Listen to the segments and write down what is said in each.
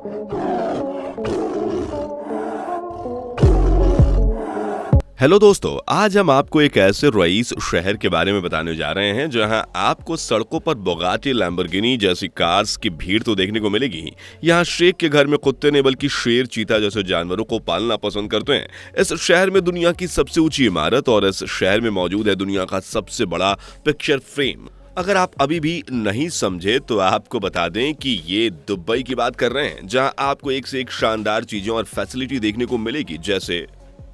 Hello दोस्तों, आज हम आपको एक ऐसे रईस शहर के बारे में बताने जा रहे हैं जहां आपको सड़कों पर बुगाटी, लैम्बोर्गिनी जैसी कार्स की भीड़ तो देखने को मिलेगी ही। यहां शेख के घर में कुत्ते नहीं बल्कि शेर, चीता जैसे जानवरों को पालना पसंद करते हैं। इस शहर में दुनिया की सबसे ऊंची इमारत और इस शहर में मौजूद है दुनिया का सबसे बड़ा पिक्चर फ्रेम। अगर आप अभी भी नहीं समझे तो आपको बता दें कि ये दुबई की बात कर रहे हैं, जहां आपको एक से एक शानदार चीजें और फैसिलिटी देखने को मिलेगी। जैसे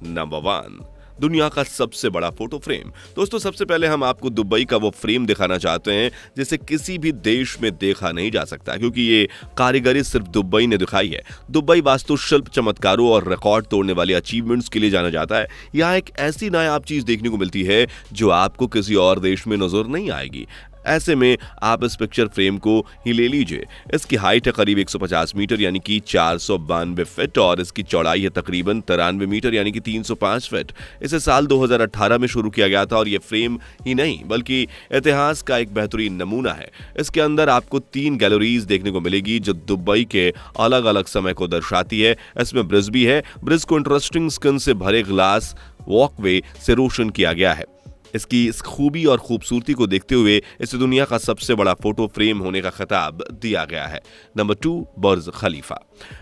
नंबर 1, दुनिया का सबसे बड़ा फोटो फ्रेम। दोस्तों, सबसे पहले हम आपको दुबई का वो फ्रेम दिखाना चाहते हैं जिसे किसी भी देश में देखा नहीं जा सकता, क्योंकि ये कारीगरी सिर्फ दुबई ने दिखाई है। दुबई वास्तुशिल्प, चमत्कारों और रिकॉर्ड तोड़ने वाले अचीवमेंट्स के लिए जाना जाता है। यहाँ एक ऐसी नायाब चीज देखने को मिलती है जो आपको किसी और देश में नजर नहीं आएगी। ऐसे में आप इस पिक्चर फ्रेम को ही ले लीजिए। इसकी हाइट है करीब 150 मीटर यानी कि 492 फीट और इसकी चौड़ाई है तकरीबन 93 मीटर यानी कि 305 फीट। इसे साल 2018 में शुरू किया गया था और ये फ्रेम ही नहीं बल्कि इतिहास का एक बेहतरीन नमूना है। इसके अंदर आपको 3 गैलरीज देखने को मिलेगी जो दुबई के अलग अलग समय को दर्शाती है। इसमें ब्रिज भी है। ब्रिज को इंटरेस्टिंग स्किन से भरे ग्लास वॉकवे से रोशन किया गया है। इसकी इस खूबी और खूबसूरती को देखते हुए इसे दुनिया का सबसे बड़ा फोटो फ्रेम होने का खिताब दिया गया है। नंबर 2, बुर्ज खलीफा।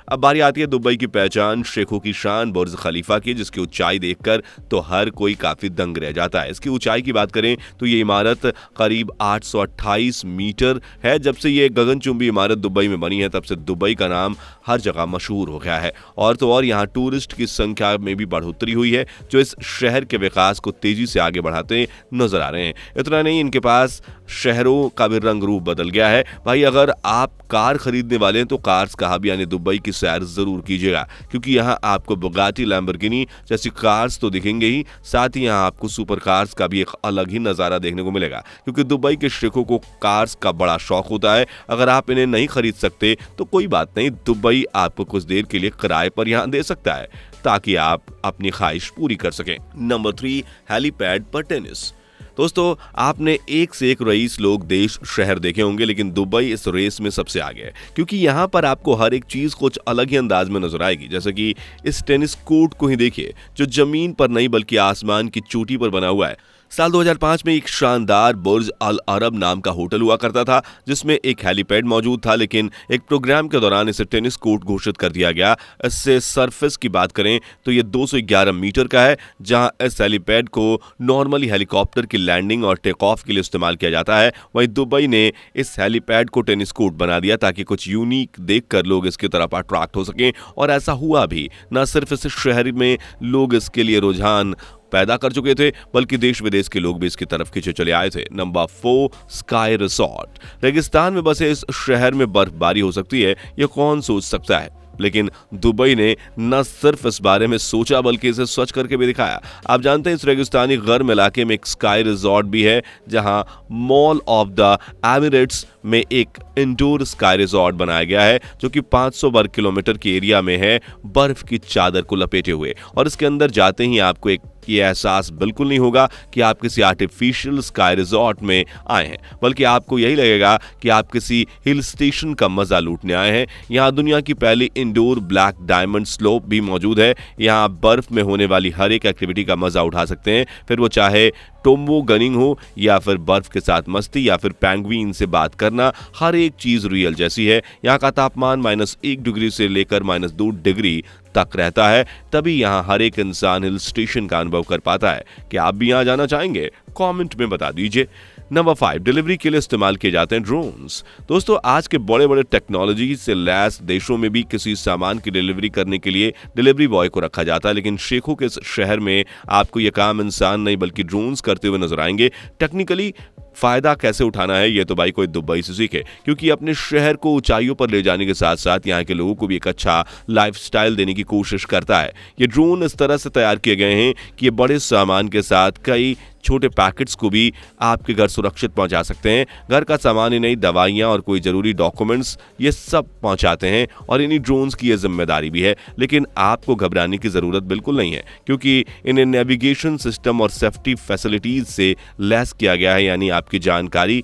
अब बारी आती है दुबई की पहचान, शेखों की शान बुर्ज खलीफा की, जिसकी ऊंचाई देखकर तो हर कोई काफी दंग रह जाता है। इसकी ऊंचाई की बात करें तो ये इमारत करीब 828 मीटर है। जब से ये गगनचुंबी इमारत दुबई में बनी है तब से दुबई का नाम हर जगह मशहूर हो गया है। और तो और यहाँ टूरिस्ट की संख्या में भी बढ़ोतरी हुई है जो इस शहर के विकास को तेजी से आगे बढ़ाते नजर आ रहे हैं। इतना नहीं, इनके पास शहरों का भी रंग रूप बदल गया है। भाई, अगर आप कार खरीदने वाले हैं तो कार्स का हब यानी दुबई की सैर जरूर कीजिएगा, क्योंकि यहाँ आपको बुगाटी, लैम्बोर्गिनी जैसी कार्स तो दिखेंगे ही, साथ ही यहाँ आपको सुपर कार्स का भी एक अलग ही नजारा देखने को मिलेगा, क्योंकि दुबई के शेखों को कार्स का बड़ा शौक होता है। अगर आप इन्हें नहीं खरीद सकते तो कोई बात नहीं, दुबई आपको कुछ देर के लिए किराए पर यहाँ दे सकता है ताकि आप अपनी ख्वाहिश पूरी कर सकें। नंबर 3, हेलीपैड पर टेनिस। दोस्तों, आपने एक से एक रईस लोग, देश, शहर देखे होंगे, लेकिन दुबई इस रेस में सबसे आगे है, क्योंकि यहाँ पर आपको हर एक चीज कुछ अलग ही अंदाज में नजर आएगी। जैसे कि इस टेनिस कोर्ट को ही देखिए जो जमीन पर नहीं बल्कि आसमान की चोटी पर बना हुआ है। साल 2005 में एक शानदार बुर्ज अल अरब नाम का होटल हुआ करता था जिसमें एक हेलीपैड मौजूद था, लेकिन एक प्रोग्राम के दौरान इसे टेनिस कोर्ट घोषित कर दिया गया। इससे सरफेस की बात करें तो ये 211 मीटर का है, जहां इस हेलीपैड को नॉर्मली हेलीकॉप्टर की लैंडिंग और टेक ऑफ के लिए इस्तेमाल किया जाता है। वहीं दुबई ने इस हेलीपैड को टेनिस कोर्ट बना दिया ताकि कुछ यूनिक देखकर लोग इसकी तरफ अट्रैक्ट हो सकें, और ऐसा हुआ भी। न सिर्फ इस शहर में लोग इसके लिए रुझान पैदा कर चुके थे बल्कि देश विदेश के लोग भी इसकी तरफ खींचे चले आए थे। Number 4, sky resort. रेगिस्तान में बसे इस शहर में बर्फबारी हो सकती है, ये कौन सोच सकता है, लेकिन दुबई ने न सिर्फ इस बारे में सोचा बल्कि इसे सच करके भी दिखाया। आप जानते हैं इस रेगिस्तानी गर्म इलाके में एक स्काई रिजॉर्ट भी है, जहां मॉल ऑफ द एमिरेट्स में एक इंडोर स्काई रिजॉर्ट बनाया गया है जो कि 500 वर्ग किलोमीटर के एरिया में है, बर्फ की चादर को लपेटे हुए। और इसके अंदर जाते ही आपको एक ये एहसास बिल्कुल नहीं होगा कि आप किसी आर्टिफिशियल स्काई रिजॉर्ट में आए हैं, बल्कि आपको यही लगेगा कि आप किसी हिल स्टेशन का मजा लूटने आए हैं। यहाँ दुनिया की पहली इंडोर ब्लैक डायमंड स्लोप भी मौजूद है। यहाँ आप बर्फ में होने वाली हर एक एक्टिविटी का मजा उठा सकते हैं, फिर वो चाहे टोम्बो गनिंग हो या फिर बर्फ के साथ मस्ती या फिर पेंगुइन से बात करना, हर एक चीज रियल जैसी है। यहाँ का तापमान -1 डिग्री से लेकर -2 डिग्री तक रहता है, तभी यहाँ हर एक इंसान हिल स्टेशन का अनुभव कर पाता है। क्या आप भी यहाँ जाना चाहेंगे? कमेंट में बता दीजिए। नंबर 5, डिलीवरी के लिए इस्तेमाल किए जाते हैं ड्रोन्स। दोस्तों, आज के बड़े बड़े टेक्नोलॉजी से लैस देशों में भी किसी सामान की डिलीवरी करने के लिए डिलीवरी बॉय को रखा जाता है, लेकिन शेखों के इस शहर में आपको यह काम इंसान नहीं बल्कि ड्रोन्स करते हुए नजर आएंगे। टेक्निकली फायदा कैसे उठाना है ये तो भाई कोई दुबई से सीखे, क्योंकि अपने शहर को ऊंचाइयों पर ले जाने के साथ साथ यहाँ के लोगों को भी एक अच्छा लाइफस्टाइल देने की कोशिश करता है। ये ड्रोन इस तरह से तैयार किए गए हैं कि ये बड़े सामान के साथ कई छोटे पैकेट्स को भी आपके घर सुरक्षित पहुंचा सकते हैं। घर का सामान ही नहीं, दवाइयां और कोई जरूरी डॉक्यूमेंट्स ये सब पहुंचाते हैं और इन्हीं ड्रोन्स की ये जिम्मेदारी भी है। लेकिन आपको घबराने की जरूरत बिल्कुल नहीं है, क्योंकि इन्हें नेविगेशन सिस्टम और सेफ्टी फैसिलिटीज से लैस किया गया है, यानी आपकी जानकारी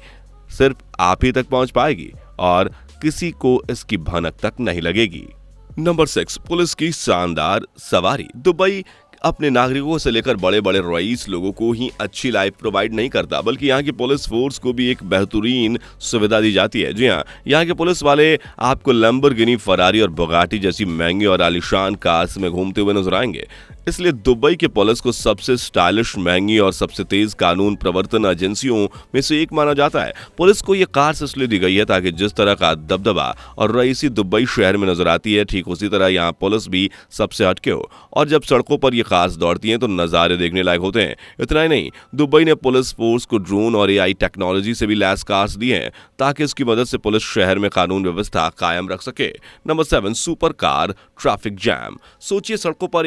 सिर्फ आप ही तक पहुंच पाएगी और किसी को इसकी भनक तक नहीं लगेगी। नंबर 6, पुलिस की शानदार सवारी। दुबई अपने नागरिकों से लेकर बड़े बड़े रईस लोगों को ही अच्छी लाइफ प्रोवाइड नहीं करता, बल्कि यहाँ की पुलिस फोर्स को भी एक बेहतरीन सुविधा दी जाती है। जी हाँ, यहाँ के पुलिस वाले आपको लैम्बोर्गिनी, फरारी और बुगाटी जैसी महंगी और आलीशान कार्स में घूमते हुए नजर आएंगे। इसलिए दुबई के पुलिस को सबसे स्टाइलिश, महंगी और सबसे तेज कानून प्रवर्तन एजेंसियों में से एक माना जाता है। पुलिस को ये कार्स इसलिए दी गई है ताकि जिस तरह का दबदबा और रईसी दुबई शहर में नजर आती है, ठीक उसी तरह यहाँ पुलिस भी सबसे हटके हो। और जब सड़कों पर ये कार्स दौड़ती हैं तो नज़ारे देखने लायक होते हैं। इतना ही नहीं, दुबई ने पुलिस फोर्स को ड्रोन और एआई टेक्नोलॉजी से भी लैस कार्स दिए हैं ताकि इसकी मदद से पुलिस शहर में कानून व्यवस्था कायम रख सके। Number 7, super car traffic jam. सोचिए, सड़कों पर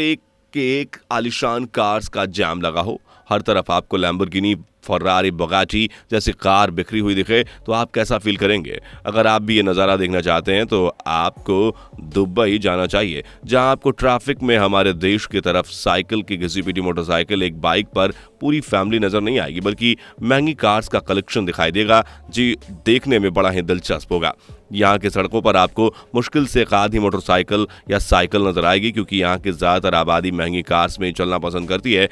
एक आलीशान कार्स का जाम लगा हो, हर तरफ आपको लैम्बोर्गिनी, फरारी, बुगाटी जैसी कार बिखरी हुई दिखे तो आप कैसा फील करेंगे? अगर आप भी ये नज़ारा देखना चाहते हैं तो आपको दुबई जाना चाहिए, जहां आपको ट्रैफिक में हमारे देश की तरफ साइकिल की घिसी-पिटी मोटरसाइकिल, एक बाइक पर पूरी फैमिली नजर नहीं आएगी, बल्कि महंगी कार्स का कलेक्शन दिखाई देगा। जी, देखने में बड़ा ही दिलचस्प होगा। यहाँ की सड़कों पर आपको मुश्किल से एक आधी मोटरसाइकिल या साइकिल नजर आएगी, क्योंकि यहाँ की ज़्यादातर आबादी महंगी कार्स में ही चलना पसंद करती है।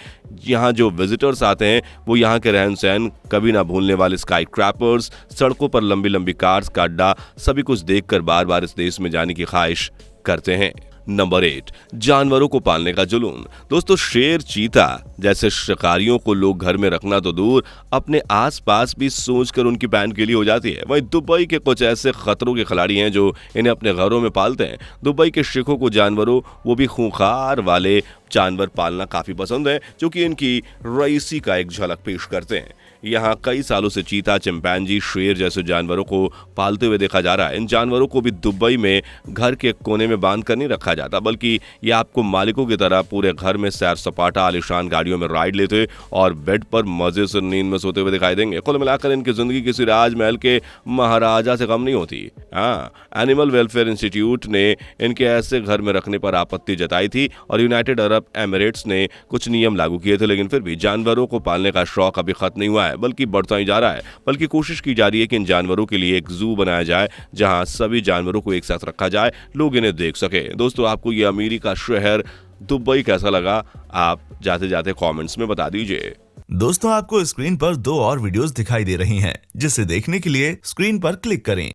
यहाँ जो विजिटर्स आते हैं वो यहाँ के रहन सहन, कभी ना भूलने वाले स्काई क्रैपर्स, सड़कों पर लंबी लंबी कार्स का अड्डा, सभी कुछ देखकर बार बार इस देश में जाने की ख्वाहिश करते हैं। नंबर 8, जानवरों को पालने का जुनून। दोस्तों, शेर, चीता जैसे शिकारियों को लोग घर में रखना तो दूर, अपने आसपास भी सोचकर उनकी पैन के लिए हो जाती है। वहीं दुबई के कुछ ऐसे खतरों के खिलाड़ी हैं जो इन्हें अपने घरों में पालते हैं। दुबई के शेखों को जानवरों, वो भी खूंखार वाले जानवर पालना काफी पसंद है, जो कि इनकी रईसी का एक झलक पेश करते हैं। यहाँ कई सालों से चीता, चिंपैंजी, शेर जैसे जानवरों को पालते हुए देखा जा रहा है। इन जानवरों को भी दुबई में घर के कोने में बांध कर नहीं रखा जाता, बल्कि ये आपको मालिकों की तरह पूरे घर में सैर सपाटा, आलीशान गाड़ियों में राइड लेते और बेड पर मजे से नींद में सोते हुए दिखाई देंगे। कुल मिलाकर इनकी जिंदगी किसी राजमहल के महाराजा से कम नहीं होती। हाँ, एनिमल वेलफेयर इंस्टीट्यूट ने इनके ऐसे घर में रखने पर आपत्ति जताई थी और यूनाइटेड अरब एमिरेट्स ने कुछ नियम लागू किए थे, लेकिन फिर भी जानवरों को पालने का शौक अभी खत्म नहीं हुआ है, बल्कि बढ़ता ही जा रहा है। बल्कि कोशिश की जा रही है कि इन जानवरों के लिए एक जू बनाया जाए, जहां सभी जानवरों को एक साथ रखा जाए, लोग इन्हें देख सके। दोस्तों, आपको ये अमीरी का शहर दुबई कैसा लगा? आप जाते जाते कमेंट्स में बता दीजिए। दोस्तों, आपको स्क्रीन पर 2 और वीडियोस दिखाई दे रही हैं, जिसे देखने के लिए स्क्रीन पर क्लिक करें।